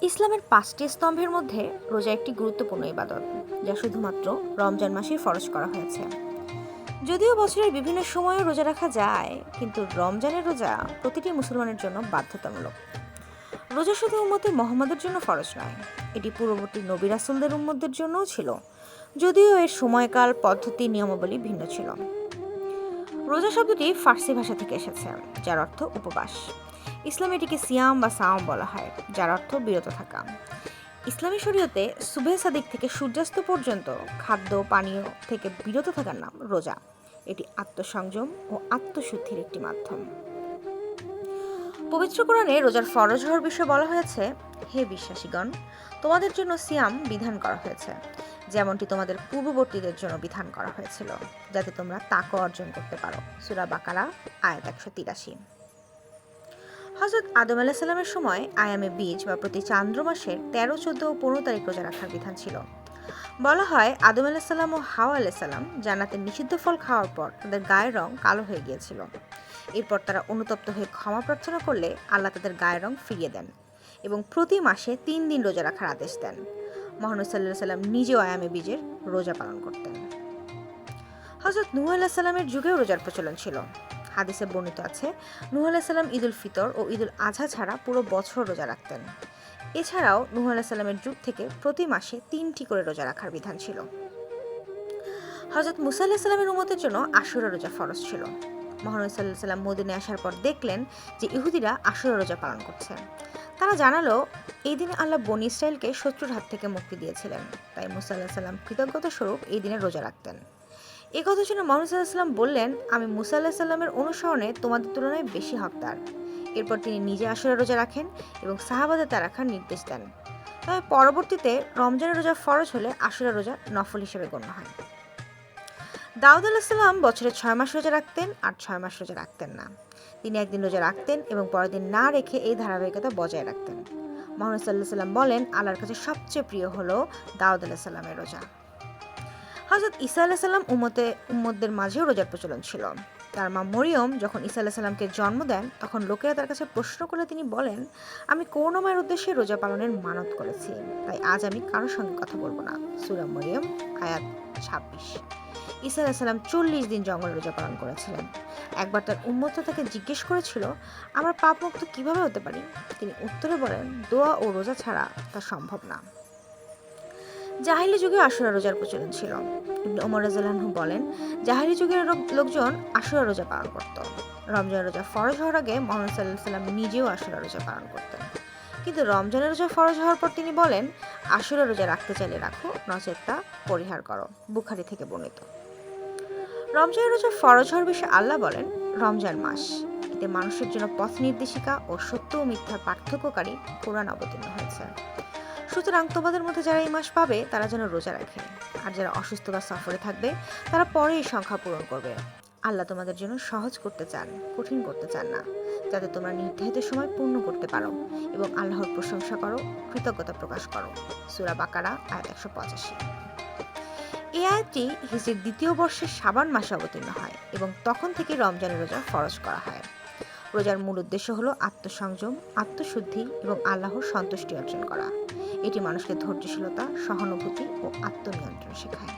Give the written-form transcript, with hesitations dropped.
ইসলামের ৫টি স্তম্ভের মধ্যে রোজা একটি গুরুত্বপূর্ণ ইবাদত, যা শুধুমাত্র রমজান মাসেই ফরজ করা হয়েছে। যদিও বছরের বিভিন্ন সময়ে রোজা রাখা যায়, কিন্তু রমজানের রোজা প্রতিটি মুসলমানের জন্য বাধ্যতামূলক। রোজা শুধু উম্মতে মোহাম্মদের জন্য ফরজ নয়, এটি পূর্ববর্তী নবী রাসূলদের উম্মতদের জন্যও ছিল, যদিও এর সময়কাল, পদ্ধতি, নিয়মাবলী ভিন্ন ছিল। রোজা শব্দটি ফার্সি ভাষা থেকে এসেছে, যার অর্থ উপবাস। ইসলামে এটিকে সিয়াম বা সাওম বলা হয়, যার অর্থ বিরত থাকা। ইসলামী শরীয়তে সুবহে সাদিক থেকে সূর্যাস্ত পর্যন্ত খাদ্য পানীয় থেকে বিরত থাকার নাম রোজা। এটি আত্মসংযম ও আত্মশুদ্ধির একটি মাধ্যম। পবিত্র কোরআনে রোজার ফরজ হওয়ার বিষয়ে বলা হয়েছে, হে বিশ্বাসীগণ, তোমাদের জন্য সিয়াম বিধান করা হয়েছে, যেমনটি তোমাদের পূর্ববর্তীদের জন্য বিধান করা হয়েছিল, যাতে তোমরা তাকওয়া অর্জন করতে পারো। সূরা বাকারা আয়াত ১৮৩। হযরত আদম আলাইহিস সালামের সময় আয়ামে বীজ বা প্রতি চান্দ্র মাসের ১৩, ১৪ ও ১৫ তারিখ রোজা রাখার বিধান ছিল। বলা হয়, আদম আলাইহিস সালাম ও হাওয়া আলাইহিস সালাম জান্নাতের নিষিদ্ধ ফল খাওয়ার পর তাদের গায়ের রং কালো হয়ে গিয়েছিল। এরপর তারা অনুতপ্ত হয়ে ক্ষমা প্রার্থনা করলে আল্লাহ তাদের গায়ের রং ফিরিয়ে দেন এবং প্রতি মাসে ৩ দিন রোজা রাখার আদেশ দেন। মহানবী সাল্লাল্লাহু আলাইহি সাল্লাম নিজেও আয়ামে বীজের রোজা পালন করতেন। হযরত নূহ আলাইহিস সালামের যুগেও রোজার প্রচলন ছিল। হাদিসে বর্ণিত আছে, নূহ আলাইহিস সালাম ঈদুল ফিতর ও ঈদুল আজহা ছাড়া পুরো বছর রোজা রাখতেন। এছাড়াও নূহ আলাইহিস সালামের যুগ থেকে প্রতি মাসে ৩টি করে রোজা রাখার বিধান ছিল। হযরত মুসা আলাইহিস সালামের উম্মতের জন্য আশুরা রোজা ফরজ ছিল। মহানবী সাল্লাল্লাহু আলাইহি সাল্লাম মদিনায় আসার পর দেখলেন যে ইহুদিরা আশুরা রোজা পালন করছে। তারা জানালো, এই দিনে আল্লাহ বনী ইসরাইলকে শত্রুর হাত থেকে মুক্তি দিয়েছিলেন, তাই মুসা আলাইহিস সালাম কৃতজ্ঞতা স্বরূপ এই দিনে রোজা রাখতেন। এই কথা শুনে মহানবী সাল্লাল্লাহু আলাইহি সাল্লাম বললেন, আমি মুসা আলাইহিস সালামের অনুসরণে তোমাদের তুলনায় বেশি হকদার। এরপর তিনি নিজে আশুরা রোজা রাখেন এবং সাহাবাদের তা রাখার নির্দেশ দেন। তবে পরবর্তীতে রমজানের রোজা ফরজ হলে আশুরা রোজা নফল হিসেবে গণ্য হয়। দাউদ আলাইহিস সালাম বছরে ৬ মাস রোজা রাখতেন আর ৬ মাস রোজা রাখতেন না। তিনি একদিন রোজা রাখতেন এবং পরের দিন না রেখে এই ধারাবাহিকতা বজায় রাখতেন। মহানবী সাল্লাল্লাহু আলাইহি সাল্লাম বলেন, আল্লাহর কাছে সবচেয়ে প্রিয় হলো দাউদ আলাইহিস সালামের রোজা। হযরত ঈসা আলাইহিস সালাম উম্মতদের মাঝেও রোজার প্রচলন ছিল। তার মা মরিয়ম যখন ঈসা আলাইহিস সালামকে জন্ম দেন, তখন লোকেরা তার কাছে প্রশ্ন করলে তিনি বলেন, আমি করুণাময়ের উদ্দেশ্যে রোজা পালনের মানত করেছি, তাই আজ আমি কারোর সঙ্গে কথা বলবো না। সূরা মরিয়ম আয়াত ২৬। ঈসা আলাইহিস সালাম ৪০ দিন জঙ্গলে রোজা পালন করেছিলেন। একবার তার উম্মতরা তাকে জিজ্ঞেস করেছিল, আমরা পাপমুক্ত কিভাবে হতে পারি? তিনি উত্তরে বলেন, দোয়া ও রোজা ছাড়া তা সম্ভব না। জাহিলি যুগে আশুরা রোজার প্রচলন ছিল। ইবনে ওমর রাদিয়াল্লাহু আনহু বলেন, জাহিলি যুগের লোকজন আশুরা রোজা পালন করত। রমজান রোজা ফরজ হওয়ার আগে মুহাম্মদ সাল্লাল্লাহু আলাইহি সাল্লাম নিজেও আশুরা রোজা পালন করতেন। কিন্তু রমজানের রোজা ফরজ হওয়ার পর তিনি বলেন, আশুরা রোজা রাখতে চাইলে রাখো, নচেৎ তা পরিহার করো। বুখারী থেকে বর্ণিত। রমজানের রোজা ফরজ হওয়ার বিষয়ে আল্লাহ বলেন, রমজান মাস, এতে মানুষের জন্য পথ নির্দেশিকা ও সত্য ও মিথ্যার পার্থক্যকারী কোরআন অবতীর্ণ হয়েছে। সুতরাং তোমাদের মধ্যে যারা এই মাস পাবে তারা যেন রোজা রাখে, আর যারা অসুস্থ বা সফরে থাকবে তারা পরে এই সংখ্যা পূরণ করবে। আল্লাহ তোমাদের জন্য সহজ করতে চান, কঠিন করতে চান না, যাতে তোমরা নির্ধারিত সময় পূর্ণ করতে পারো এবং আল্লাহর প্রশংসা করো, কৃতজ্ঞতা প্রকাশ করো। সূরা বাকারা আয়াত ১৮৫। এই আয়াতটি হিজরির ২য় বর্ষের শাবান মাসে অবতীর্ণ হয় এবং তখন থেকে রমজানের রোজা ফরজ করা হয়। রোজার মূল উদ্দেশ্য হলো আত্মসংযম, আত্মশুদ্ধি এবং আল্লাহর সন্তুষ্টি অর্জন করা। এটি মানুষকে ধৈর্যশীলতা, সহানুভূতি ও আত্মনিয়ন্ত্রণ শেখায়।